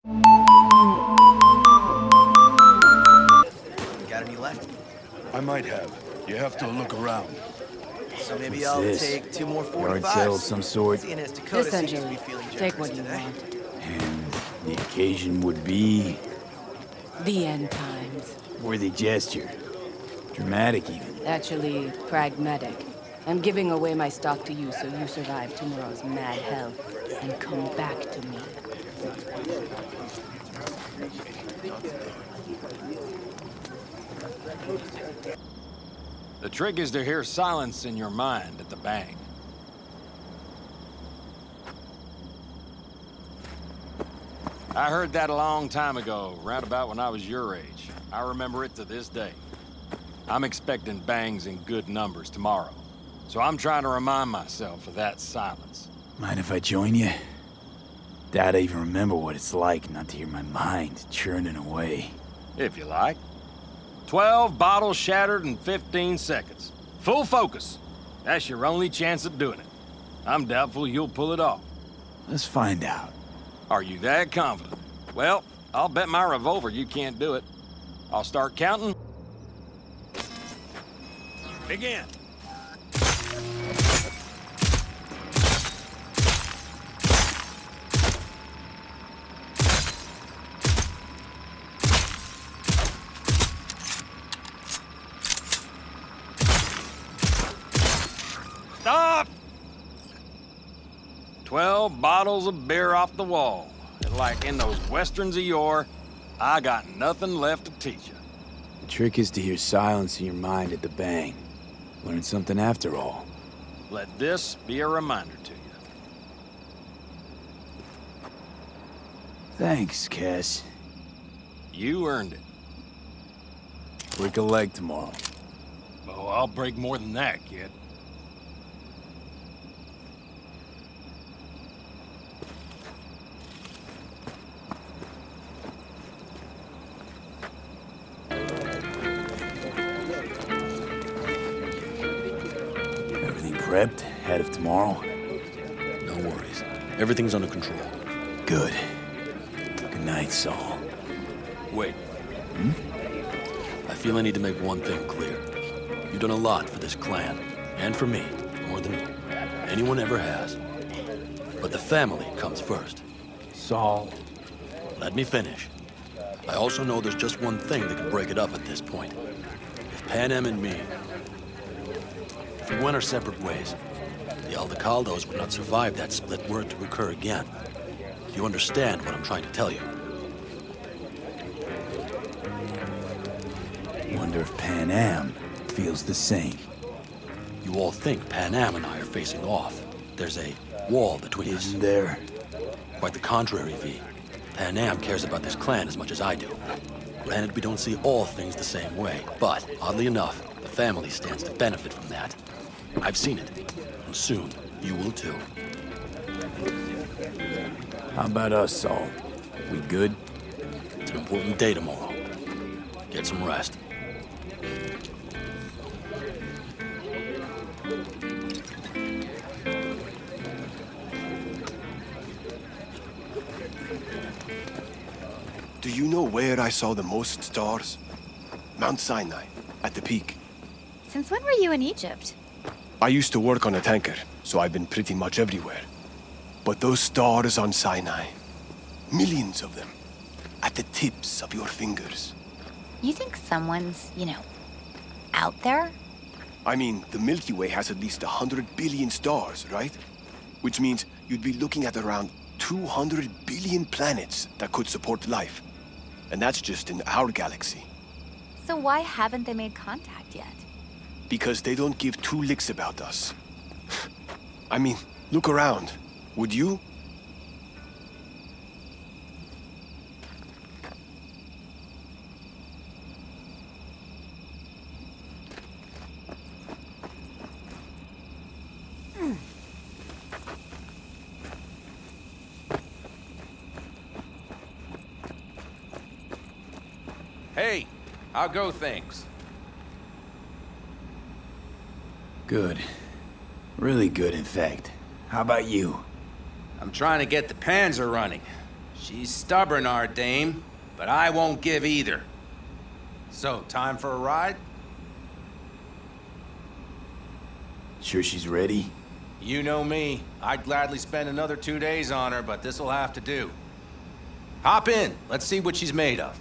Got any left? I might have. You have to look around. So maybe What's I'll this? take 2 more Yard 45s. sale of some sort? Seeing as Dakota seems to be Essentially, feeling take generous what you today. want. And the occasion would be The end times. worthy gesture. Dramatic even. Actually, pragmatic. I'm giving away my stock to you so you survive tomorrow's mad hell and come back to me. The trick is to hear silence in your mind at the bank. I heard that a long time ago, round about when I was your age. I remember it to this day. I'm expecting bangs in good numbers tomorrow, so I'm trying to remind myself of that silence. Mind if I join you? Doubt I even remember what it's like not to hear my mind churning away. If you like. 12 bottles shattered in 15 seconds. Full focus. That's your only chance at doing it. I'm doubtful you'll pull it off. Let's find out. Are you that confident? Well, I'll bet my revolver you can't do it. I'll start counting. Begin. Stop! 12 bottles of beer off the wall. And like in those westerns of yore, I got nothing left to teach you. The trick is to hear silence in your mind at the bang. Learn something after all. Let this be a reminder to you. Thanks, Cass. You earned it. Break a leg tomorrow. Oh, I'll break more than that, kid. Everything prepped? Ahead of tomorrow? No worries. Everything's under control. Good. Good night, Saul. Wait. I feel I need to make one thing clear. You've done a lot for this clan, and for me, more than anyone ever has. But the family comes first. Saul. Let me finish. I also know there's just one thing that could break it up at this point. If Panem and me, if we went our separate ways, the Aldecaldos would not survive that split word to occur again. You understand what I'm trying to tell you? Wonder if Pan Am feels the same. You all think Panem and I are facing off. There's a wall between us. Isn't there? Quite the contrary, V. Panem cares about this clan as much as I do. Granted, we don't see all things the same way, but oddly enough, the family stands to benefit from that. I've seen it, and soon you will too. How about us, Saul? We good? It's an important day tomorrow. Get some rest. Do you know where I saw the most stars? Mount Sinai, at the peak. Since when were you in Egypt? I used to work on a tanker, so I've been pretty much everywhere. But those stars on Sinai, millions of them, at the tips of your fingers. You think someone's, out there? I mean, the Milky Way has at least 100 billion stars, right? Which means you'd be looking at around 200 billion planets that could support life. And that's just in our galaxy. So why haven't they made contact yet? Because they don't give two licks about us. I mean, look around. Would you? Hey, how go things? Good. Really good, in fact. How about you? I'm trying to get the Panzer running. She's stubborn, our dame, but I won't give either. So, time for a ride? Sure she's ready? You know me. I'd gladly spend another 2 days on her, but this'll have to do. Hop in. Let's see what she's made of.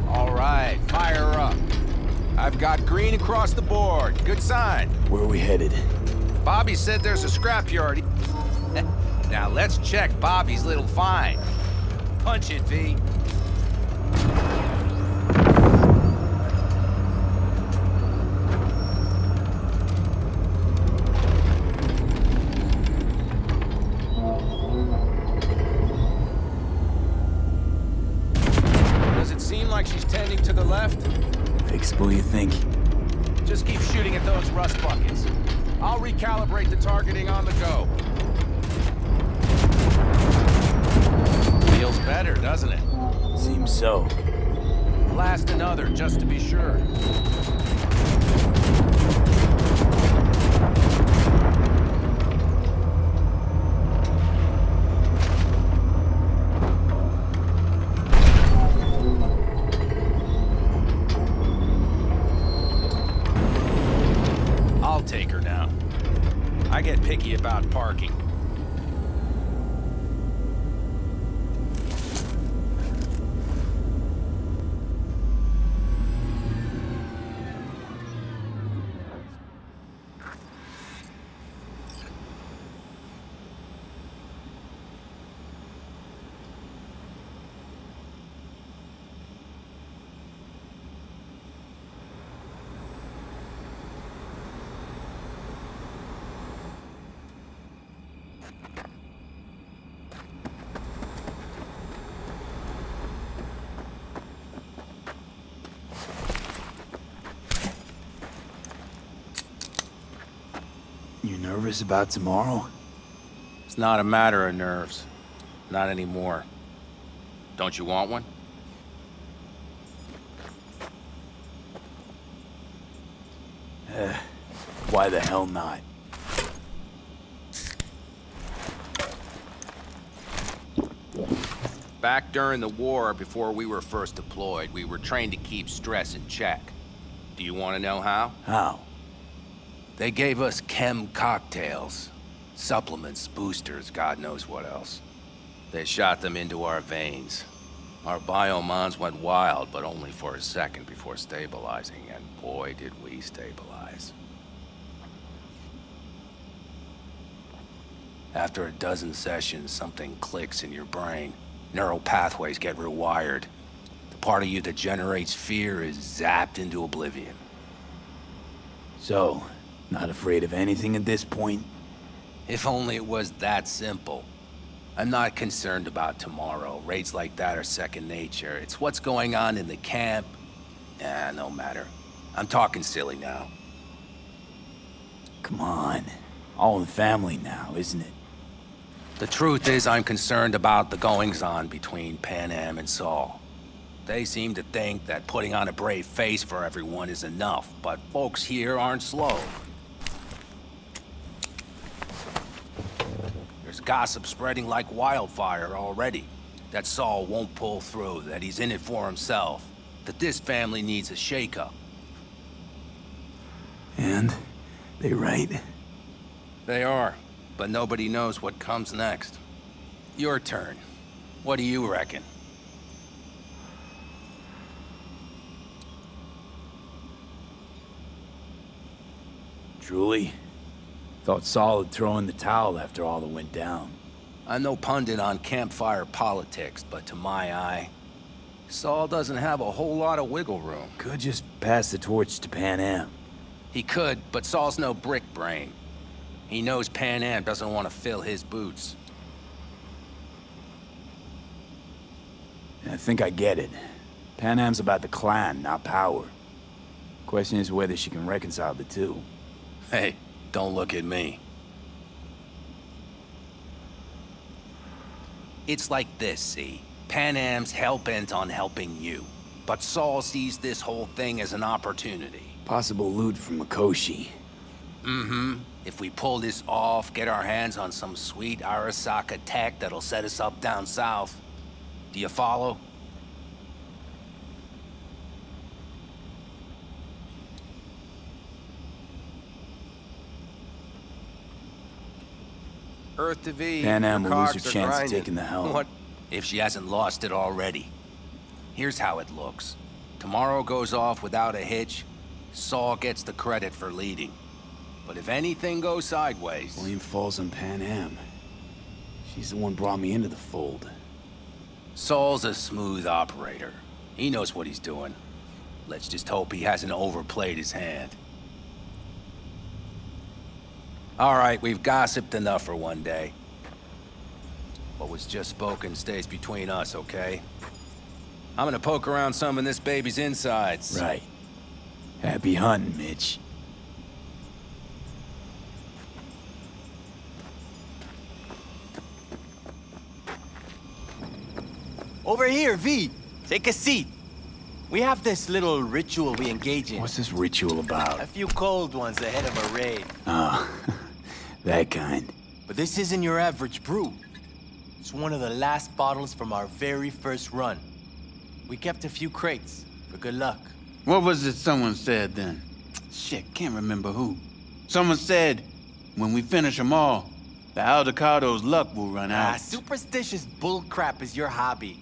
All right, fire her up. I've got green across the board. Good sign. Where are we headed? Bobby said there's a scrapyard. Now let's check Bobby's little find. Punch it, V. Does it seem like she's tending to the left? Fixable, you think? Just keep shooting at those rust buckets. I'll recalibrate the targeting on the go. Feels better, doesn't it? Seems so. Blast another, just to be sure. I'll take her now. I get picky about parking. You nervous about tomorrow? It's not a matter of nerves. Not anymore. Don't you want one? Why the hell not? Back during the war, before we were first deployed, we were trained to keep stress in check. Do you want to know how? How? They gave us chem cocktails. Supplements, boosters, God knows what else. They shot them into our veins. Our biomons went wild, but only for a second before stabilizing, and boy did we stabilize. After a dozen sessions, something clicks in your brain. Neural pathways get rewired. The part of you that generates fear is zapped into oblivion. So, not afraid of anything at this point? If only it was that simple. I'm not concerned about tomorrow. Raids like that are second nature. It's what's going on in the camp. No matter. I'm talking silly now. Come on. All in the family now, isn't it? The truth is, I'm concerned about the goings-on between Panam and Saul. They seem to think that putting on a brave face for everyone is enough, but folks here aren't slow. There's gossip spreading like wildfire already. That Saul won't pull through, that he's in it for himself, that this family needs a shake-up. And? They right? They are, but nobody knows what comes next. Your turn. What do you reckon? Truly? Thought Saul would throw in the towel after all that went down. I'm no pundit on campfire politics, but to my eye, Saul doesn't have a whole lot of wiggle room. Could just pass the torch to Panam. He could, but Saul's no brick brain. He knows Panam doesn't want to fill his boots. I think I get it. Panam's about the clan, not power. Question is whether she can reconcile the two. Hey, don't look at me. It's like this, see? Pan Am's hell-bent on helping you. But Saul sees this whole thing as an opportunity. Possible loot from Mikoshi. Mm-hmm. If we pull this off, get our hands on some sweet Arasaka tech that'll set us up down south. Do you follow? Earth to V. Pan Am your will lose her cogs are chance of grinding. taking the helm. What if she hasn't lost it already? Here's how it looks. Tomorrow goes off without a hitch. Saul gets the credit for leading. But if anything goes sideways... Blame falls on Pan Am. She's the one brought me into the fold. Saul's a smooth operator. He knows what he's doing. Let's just hope he hasn't overplayed his hand. All right, we've gossiped enough for one day. What was just spoken stays between us, okay? I'm gonna poke around some of this baby's insides. Right. Happy hunting, Mitch. Over here, V. Take a seat. We have this little ritual we engage in. What's this ritual about? A few cold ones ahead of a raid. Oh, that kind. But this isn't your average brew. It's one of the last bottles from our very first run. We kept a few crates for good luck. What was it someone said then? Shit, can't remember who. Someone said, when we finish them all, the Aldecado's luck will run out. Superstitious bullcrap is your hobby.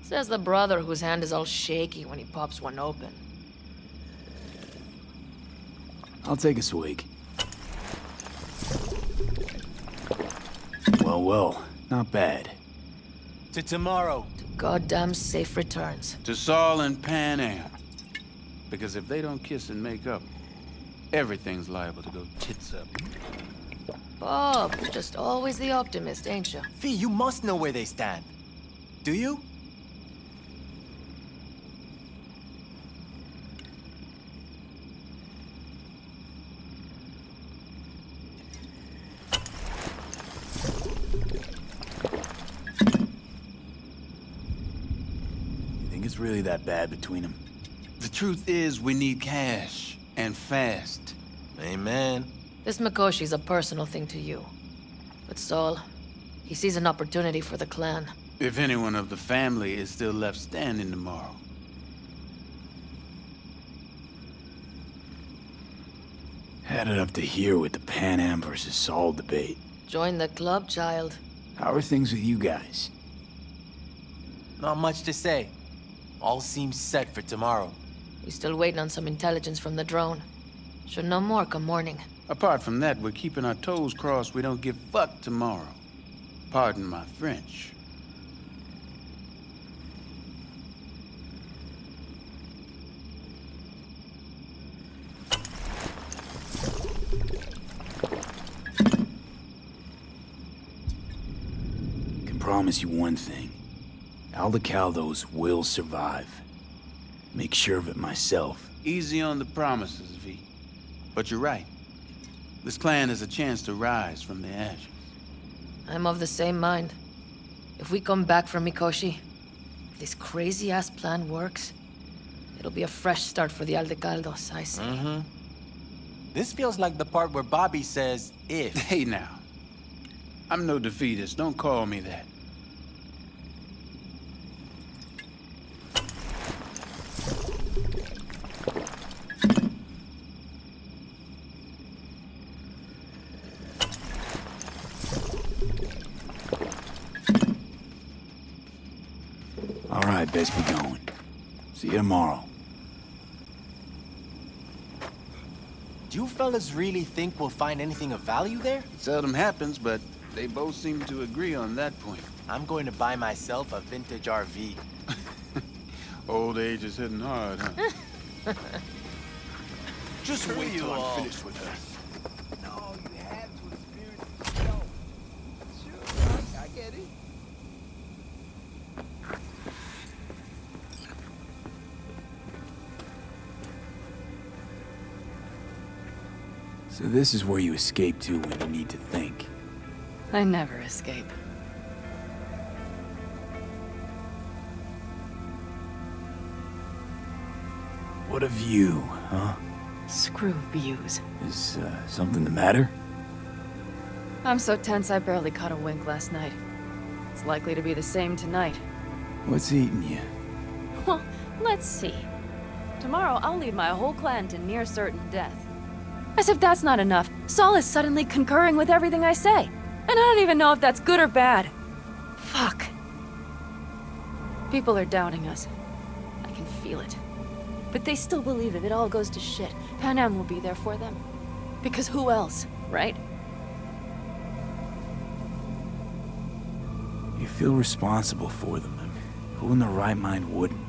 Says the brother whose hand is all shaky when he pops one open. I'll take a swig. Well, not bad. To tomorrow. To goddamn safe returns. To Saul and Pan Am. Because if they don't kiss and make up, everything's liable to go tits up. Bob, you're just always the optimist, ain't you? V, you must know where they stand. Do you? Think it's really that bad between them? The truth is, we need cash. And fast. Amen. This Mikoshi's a personal thing to you. But Saul, he sees an opportunity for the clan. If anyone of the family is still left standing tomorrow. Had it up to here with the Pan Am versus Saul debate. Join the club, child. How are things with you guys? Not much to say. All seems set for tomorrow. We still waiting on some intelligence from the drone. Should know more come morning. Apart from that, we're keeping our toes crossed we don't give fuck tomorrow. Pardon my French. Can promise you one thing. Aldecaldos will survive. Make sure of it myself. Easy on the promises, V. But you're right. This clan has a chance to rise from the ashes. I'm of the same mind. If we come back from Mikoshi, if this crazy-ass plan works, it'll be a fresh start for the Aldecaldos, I say. Mm-hmm. This feels like the part where Bobby says, if. Hey now. I'm no defeatist, don't call me that. All right, best be going. See you tomorrow. Do you fellas really think we'll find anything of value there? Seldom happens, but they both seem to agree on that point. I'm going to buy myself a vintage RV. Old age is hitting hard, huh? Just wait till I'm finished with her. No, you have to experience it yourself. Sure, I get it. So this is where you escape to when you need to think. I never escape. What a view, huh? Screw views. Is something the matter? I'm so tense I barely caught a wink last night. It's likely to be the same tonight. What's eating you? Well, let's see. Tomorrow I'll lead my whole clan to near certain death. As if that's not enough, Saul is suddenly concurring with everything I say. And I don't even know if that's good or bad. Fuck. People are doubting us. I can feel it. But they still believe if it all goes to shit, Panam will be there for them. Because who else, right? You feel responsible for them. Who in their right mind wouldn't?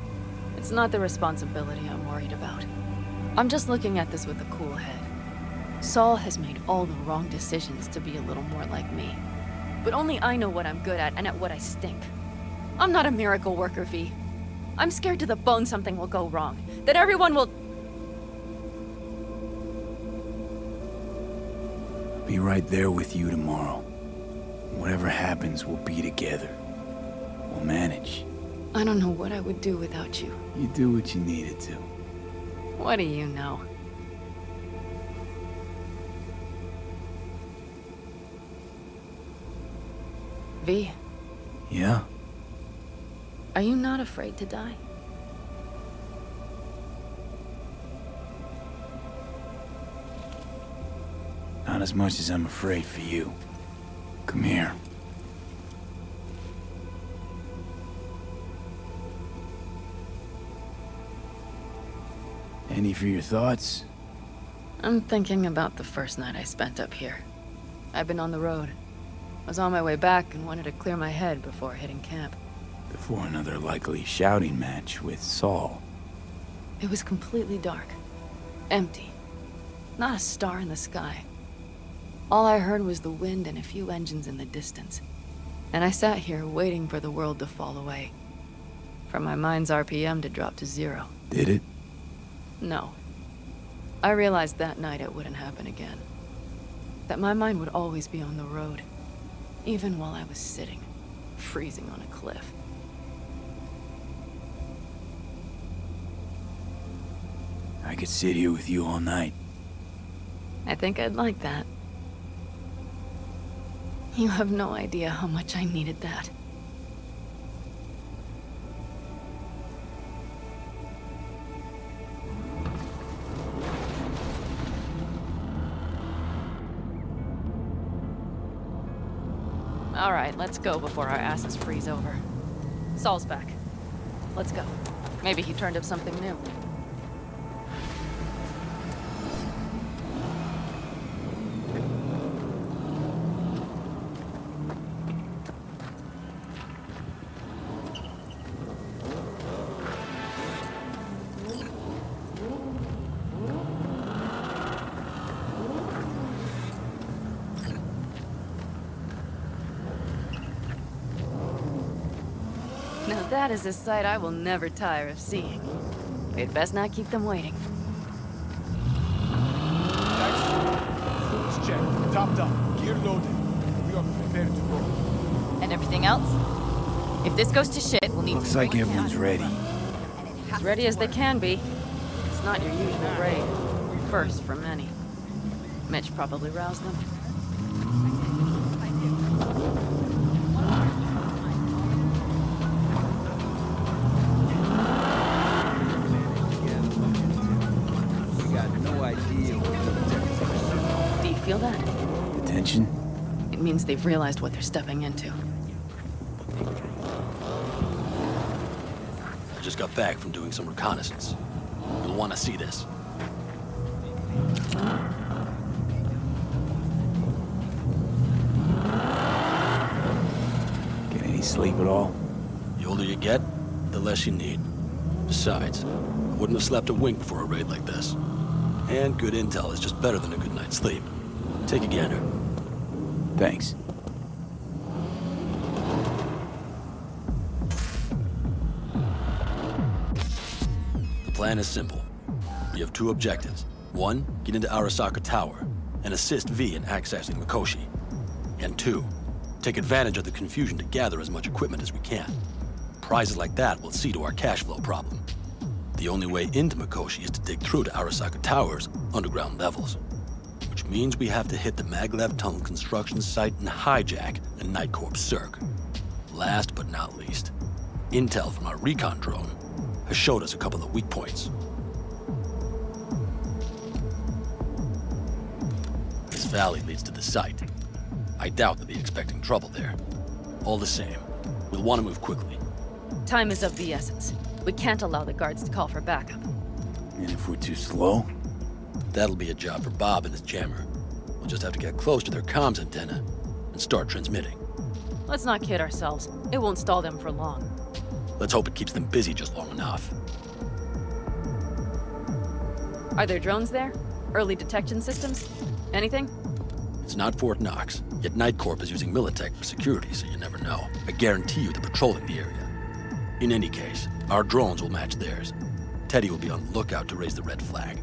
It's not the responsibility I'm worried about. I'm just looking at this with a cool head. Saul has made all the wrong decisions to be a little more like me. But only I know what I'm good at and at what I stink. I'm not a miracle worker, V. I'm scared to the bone something will go wrong. That everyone will... Be right there with you tomorrow. Whatever happens, we'll be together. We'll manage. I don't know what I would do without you. You do what you needed to. What do you know? V. Yeah? Are you not afraid to die? Not as much as I'm afraid for you. Come here. Any for your thoughts? I'm thinking about the first night I spent up here. I've been on the road. I was on my way back and wanted to clear my head before hitting camp. Before another likely shouting match with Saul. It was completely dark. Empty. Not a star in the sky. All I heard was the wind and a few engines in the distance. And I sat here waiting for the world to fall away. For my mind's RPM to drop to 0. Did it? No. I realized that night it wouldn't happen again. That my mind would always be on the road. Even while I was sitting, freezing on a cliff. I could sit here with you all night. I think I'd like that. You have no idea how much I needed that. All right, let's go before our asses freeze over. Saul's back. Let's go. Maybe he turned up something new. Now that is a sight I will never tire of seeing. We'd best not keep them waiting. Fuels checked, topped up, gear loaded. We are prepared to go. And everything else? If this goes to shit, we'll need... Looks like everyone's ready. As ready as they can be. It's not your usual raid. First for many. Mitch probably roused them. Do you feel that? The tension? It means they've realized what they're stepping into. I just got back from doing some reconnaissance. You'll want to see this. Get any sleep at all? The older you get, the less you need. Besides, I wouldn't have slept a wink before a raid like this. And good intel is just better than a good night's sleep. Take a gander. Thanks. The plan is simple. You have two objectives. One, get into Arasaka Tower and assist V in accessing Mikoshi. And two, take advantage of the confusion to gather as much equipment as we can. Prizes like that will see to our cash flow problem. The only way into Mikoshi is to dig through to Arasaka Tower's underground levels. Which means we have to hit the Maglev Tunnel construction site and hijack a Night Corps Cirque. Last but not least, intel from our recon drone has showed us a couple of weak points. This valley leads to the site. I doubt they'll be expecting trouble there. All the same, we'll want to move quickly. Time is of the essence. We can't allow the guards to call for backup. And if we're too slow? That'll be a job for Bob and his jammer. We'll just have to get close to their comms antenna and start transmitting. Let's not kid ourselves. It won't stall them for long. Let's hope it keeps them busy just long enough. Are there drones there? Early detection systems? Anything? It's not Fort Knox, yet Night Corp is using Militech for security, so you never know. I guarantee you they're patrolling the area. In any case, our drones will match theirs. Teddy will be on the lookout to raise the red flag.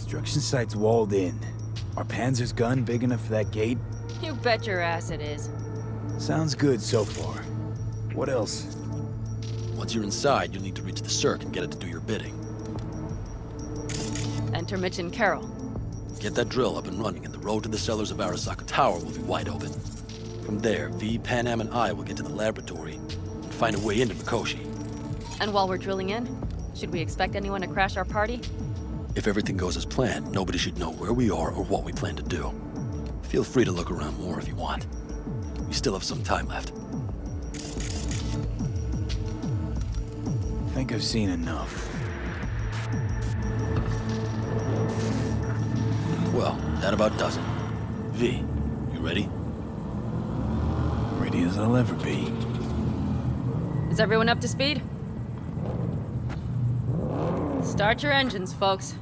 Construction site's walled in. Are Panzer's gun big enough for that gate? You bet your ass it is. Sounds good so far. What else? Once you're inside, you'll need to reach the Cirque and get it to do your bidding. Enter Mitch and Carol. Get that drill up and running, and the road to the cellars of Arasaka Tower will be wide open. From there, V, Pan Am, and I will get to the laboratory and find a way into Mikoshi. And while we're drilling in, should we expect anyone to crash our party? If everything goes as planned, nobody should know where we are or what we plan to do. Feel free to look around more if you want. We still have some time left. I think I've seen enough. Well, that about does it. V, you ready? Ready as I'll ever be. Is everyone up to speed? Start your engines, folks.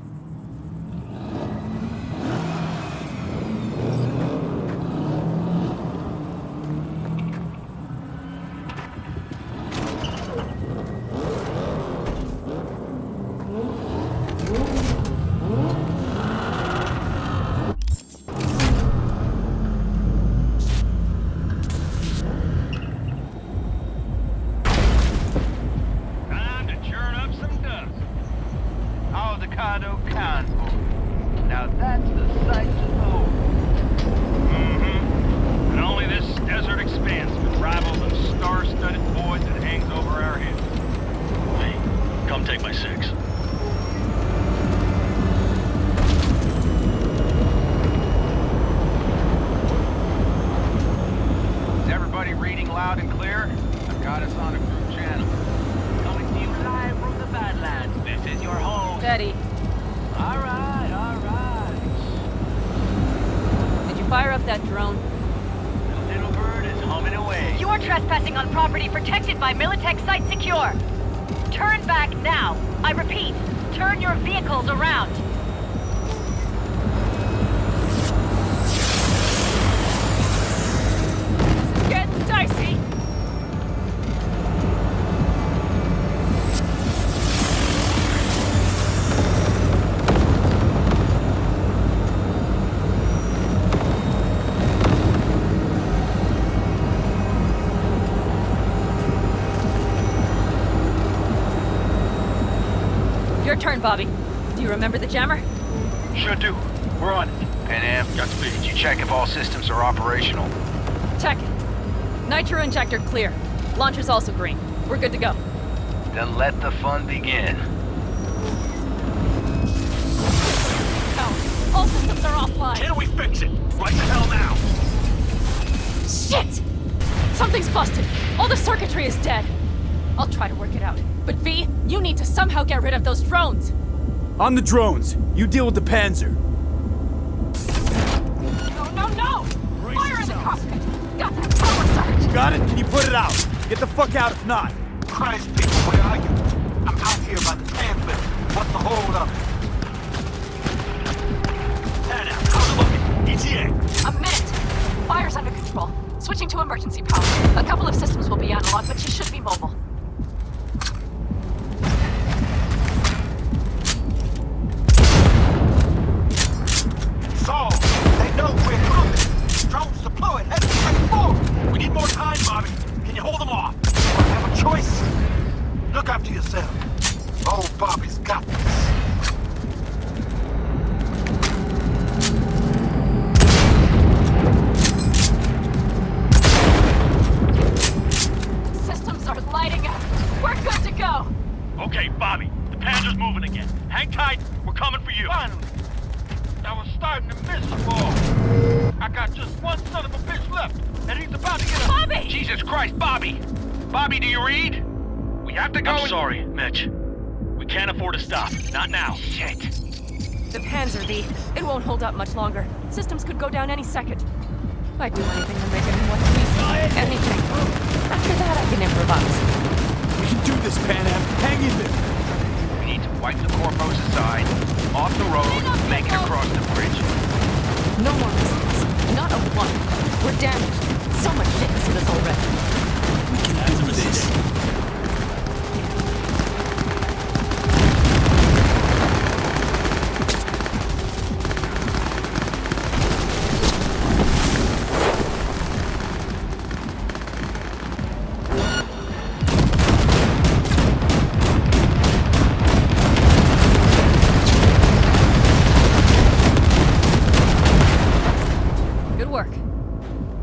Now that's the sight to behold. And only this desert expanse can rival the star-studded void that hangs over our heads. Hey, come take my 6. Is everybody reading loud and clear? I've got us on a group channel. Coming to you live from the Badlands. This is your home. Teddy. All right. Did you fire up that drone? The little bird is humming away. You're trespassing on property protected by Militech Site Secure. Turn back now. I repeat, turn your vehicles around. This is getting dicey. Your turn, Bobby. Do you remember the jammer? Sure do. We're on it. Pan Am, did you check if all systems are operational? Check it. Nitro injector clear. Launcher's also green. We're good to go. Then let the fun begin. Oh, all systems are offline. Can we fix it? Right the hell now! All the circuitry is dead. I'll try to work it out. But V, you need to somehow get rid of those drones. On the drones. You deal with the Panzer. No! Fire in the cockpit! Got that power surge! Got it? Can you put it out? Get the fuck out if not. Christ, people, where are you? I'm out here by the ambulance. What's the hold up? Anna, how's it looking? ETA. A minute! Fire's under control. Switching to emergency power. A couple of systems will be analog, but she should be mobile. Saul, they know we're coming. Drones deployed. Heading straight forward. We need more time, Bobby. Can you hold them off? You have a choice? Look after yourself. Oh, Bobby's got this. Systems are lighting up. We're good to go. Okay, Bobby. The Panzer's moving again. Hang tight. We're coming for you. Finally. I was starting to miss you all. I got just one son of a bitch left, and he's about to get a— Bobby! Jesus Christ, Bobby! Bobby, do you read? We have to go— I'm sorry, Mitch. We can't afford to stop. Not now. Shit. The Panzer, V. It won't hold up much longer. Systems could go down any second. I'd do anything to make it more peaceful. Anything. After that, I can improvise. We can do this, Pan Am. Hang in there. We need to wipe the Corpos aside, off the road, make it across the bridge. No more mistakes. Not a one. We're damaged. So much shit has hit us already. We can do this.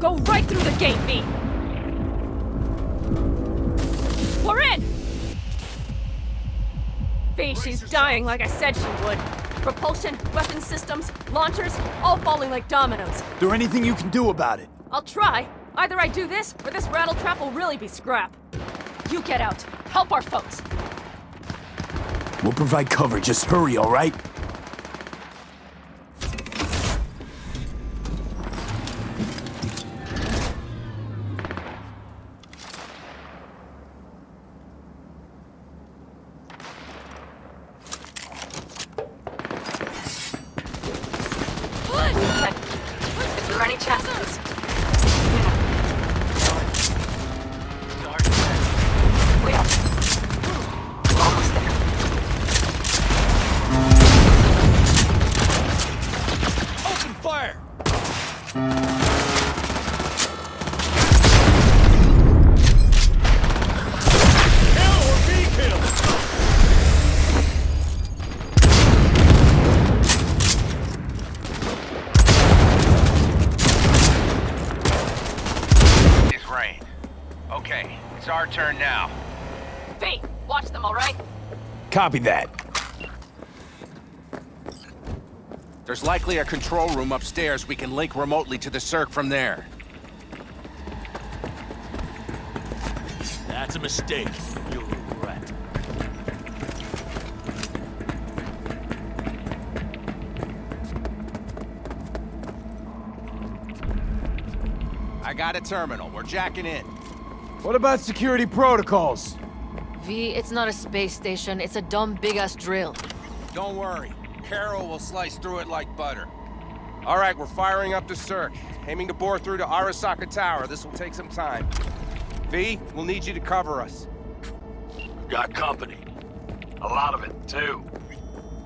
Go right through the gate, V! We're in! V, she's dying like I said she would. Propulsion, weapon systems, launchers, all falling like dominoes. Is there anything you can do about it? I'll try. Either I do this, or this rattletrap will really be scrap. You get out. Help our folks. We'll provide cover. Just hurry, all right? Is there any chance of this? We are almost there. Open fire! Kill or be killed! Okay, it's our turn now. V, watch them, all right? Copy that. There's likely a control room upstairs. We can link remotely to the Cirque from there. That's a mistake. You'll regret. I got a terminal. We're jacking in. What about security protocols? V, it's not a space station. It's a dumb big-ass drill. Don't worry. Carol will slice through it like butter. All right, we're firing up the Cirque. Aiming to bore through to Arasaka Tower. This will take some time. V, we'll need you to cover us. Got company. A lot of it, too.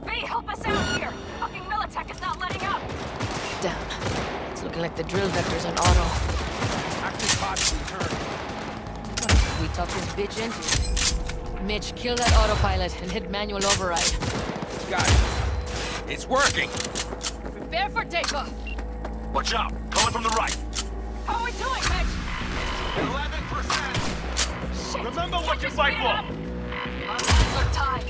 V, help us out here! Fucking Militech is not letting up! Damn. It's looking like the drill vector's on auto. Active possibly turn. We talk this bitch into it. Mitch, kill that autopilot and hit manual override. Got it. It's working. Prepare for takeoff. Watch out! Coming from the right. How are we doing, Mitch? 11%. Shit! Remember what you fight for. Our hands are tied.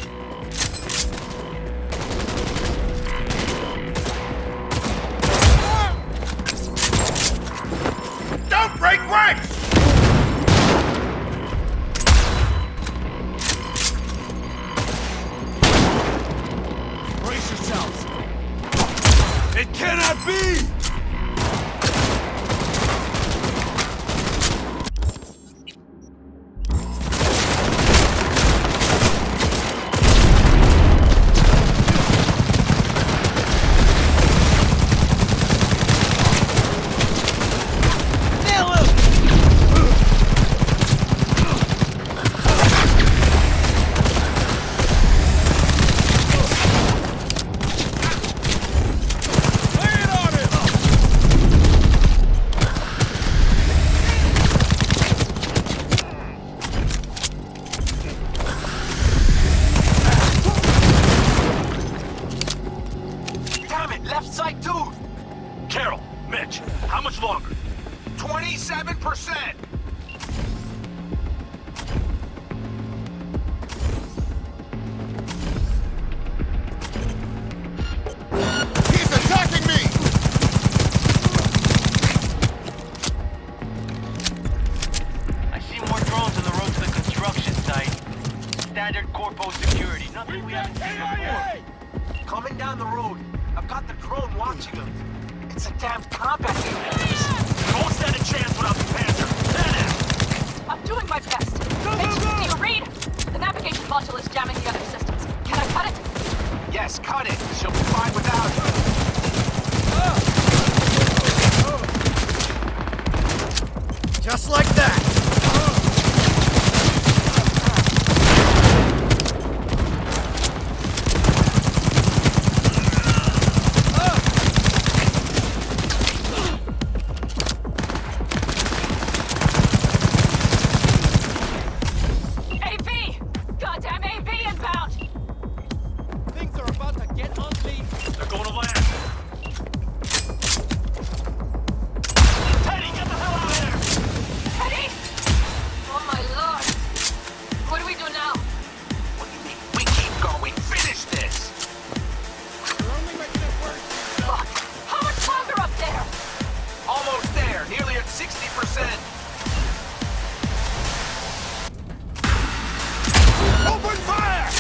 Don't break ranks! It cannot be! Left side too! Carol, Mitch, how much longer? 27%! He's attacking me! I see more drones on the road to the construction site. Standard corpo security, nothing we haven't seen before. Coming down the road. I've got the drone watching him. It's a damn combat unit. Don't stand a chance without the Panzer. I'm doing my best. Mitch, do you read? The navigation module is jamming the other systems. Can I cut it? Yes, cut it. She'll be fine without you. Just like that. They're going to land. Teddy, get the hell out of there! Teddy! Oh my lord. What do we do now? What do you mean? We keep going. Finish this! You're only making it worse. Fuck! How much longer up there? Almost there. Nearly at 60%. Open fire!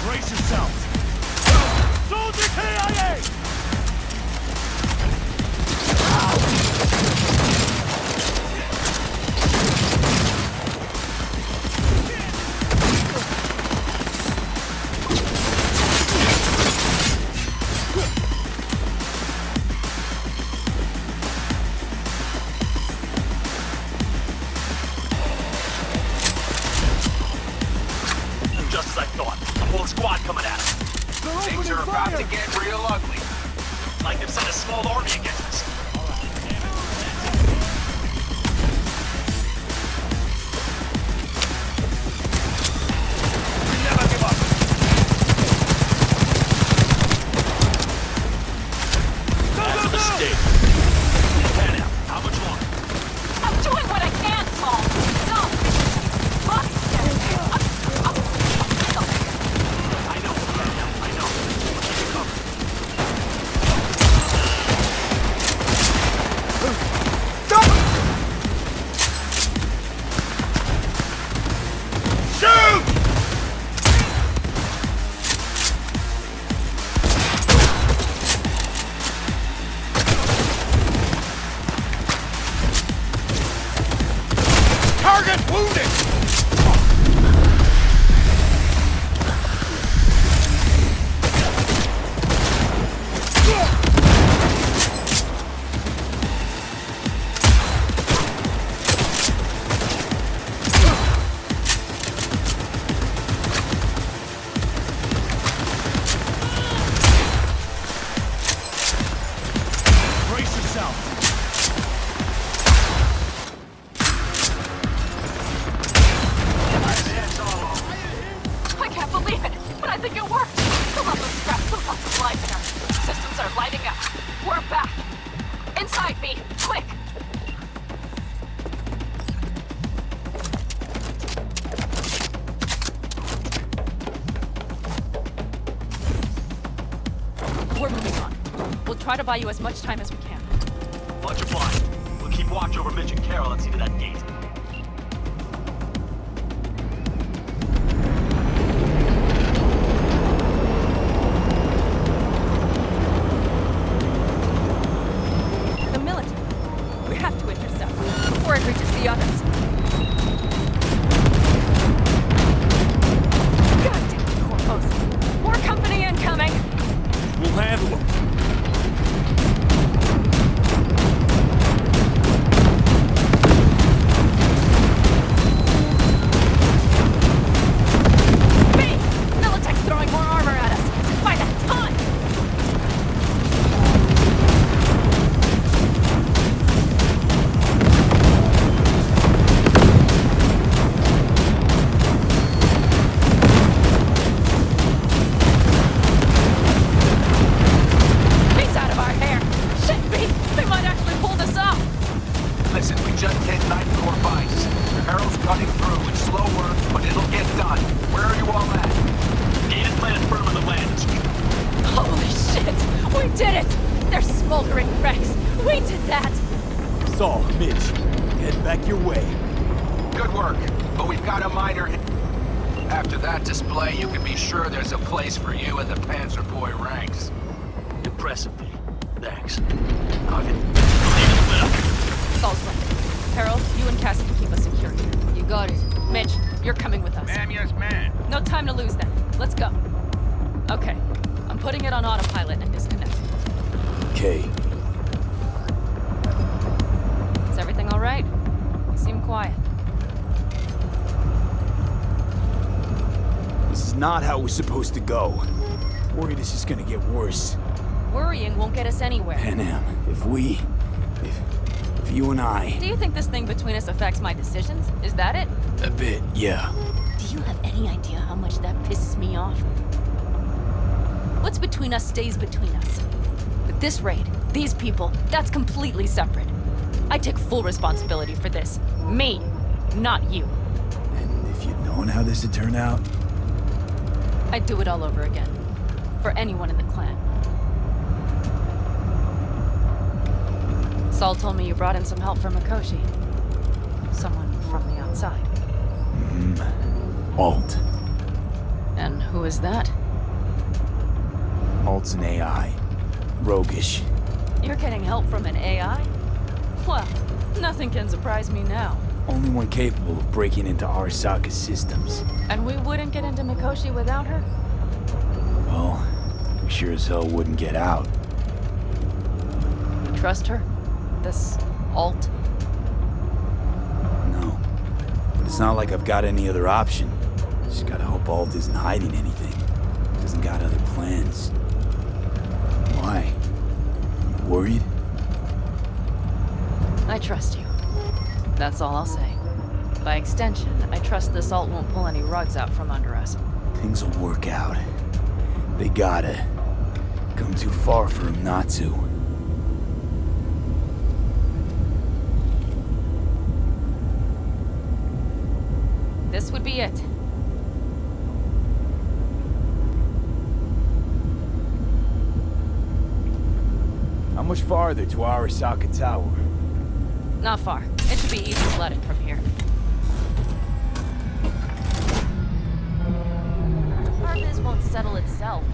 Brace yourselves! Soldier KIA! Just as I thought. A whole squad coming at us. Things are about to get real ugly. Like they've sent a small army against us. We never give up. That's a mistake. Pan out. How much longer? I'm doing what I can, Saul. No! Fuck! I know, I know. Keep it covered. Target wounded! Brace yourself! I can't believe it, but I think it worked. The love of scrap still lots of life in her. Systems are lighting up. We're back. Inside me, quick! We're moving on. We'll try to buy you as much time as we can. Much obliged. We'll keep watch over Mitch and Carol and see to that gate. the others. God damn it, Corpos. More company incoming! We'll handle them. Militech's throwing more armor at us! By the ton! He's out of our hair! Shit, Pete! They might actually pull this off! Listen, we just hit 9 core vice. Arrow's cutting through. It's slow work, but it'll get done. Where are you all at? Gated plant firm on the land. Holy shit! We did it! They're smoldering wrecks! We did that! Saul, Mitch, head back your way. Good work, but we've got a minor hit. After that display, you can be sure there's a place for you in the Panzer Boy ranks. Impressive, Pete. Thanks. Saul's right. Harold, you and Cassie can keep us secure here. You got it. Mitch, you're coming with us. Ma'am, yes, ma'am. No time to lose then. Let's go. Okay. I'm putting it on autopilot and disconnect. Okay. Is everything all right? You seem quiet. This is not how we're supposed to go. Worried it's just gonna get worse. Worrying won't get us anywhere. Panam, if you and I... Do you think this thing between us affects my decisions? Is that it? A bit, yeah. Do you have any idea how much that pisses me off? What's between us stays between us. But this raid, these people, that's completely separate. I take full responsibility for this. Me, not you. And if you'd known how this would turn out... I'd do it all over again. For anyone in the clan. Saul told me you brought in some help from Mikoshi. Someone from the outside. Alt. And who is that? Alt's an AI. Roguish. You're getting help from an AI? Well, nothing can surprise me now. Only one capable of breaking into Arasaka's systems. And we wouldn't get into Mikoshi without her? Well, we sure as hell wouldn't get out. You trust her? This Alt? No. But it's not like I've got any other option. Just gotta hope Alt isn't hiding anything. Doesn't got other plans. Why? You worried? I trust you. That's all I'll say. By extension, I trust this Alt won't pull any rugs out from under us. Things will work out. They gotta. Come too far for him not to. This would be it. How much farther to Arasaka Tower? Not far. It should be easy sledding from here. Our biz won't settle itself.